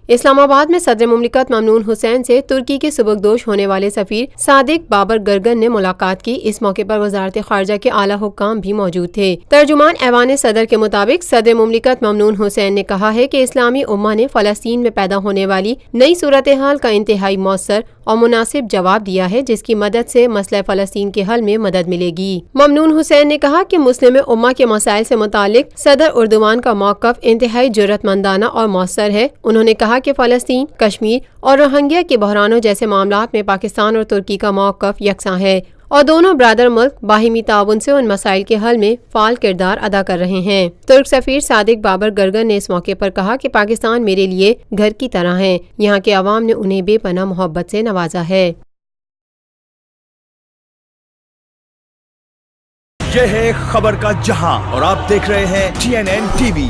اسلام آباد میں صدر مملکت ممنون حسین سے ترکی کے سبکدوش ہونے والے سفیر صادق بابر گرگن نے ملاقات کی۔ اس موقع پر وزارت خارجہ کے اعلیٰ حکام بھی موجود تھے۔ ترجمان ایوان صدر کے مطابق صدر مملکت ممنون حسین نے کہا ہے کہ اسلامی امہ نے فلسطین میں پیدا ہونے والی نئی صورتحال کا انتہائی مؤثر اور مناسب جواب دیا ہے، جس کی مدد سے مسئلہ فلسطین کے حل میں مدد ملے گی۔ ممنون حسین نے کہا کہ مسلم امہ کے مسائل سے متعلق صدر اردوان کا موقف انتہائی جرأت مندانہ اور مؤثر ہے۔ انہوں نے کہا کہ فلسطین، کشمیر اور روہنگیا کے بحرانوں جیسے معاملات میں پاکستان اور ترکی کا موقف یکساں ہے اور دونوں برادر ملک باہمی تعاون سے ان مسائل کے حل میں فعال کردار ادا کر رہے ہیں۔ ترک سفیر صادق بابر گرگن نے اس موقع پر کہا کہ پاکستان میرے لیے گھر کی طرح ہے، یہاں کے عوام نے انہیں بے پناہ محبت سے نوازا ہے۔ یہ ہے خبر کا جہاں اور آپ دیکھ رہے ہیں TNN TV۔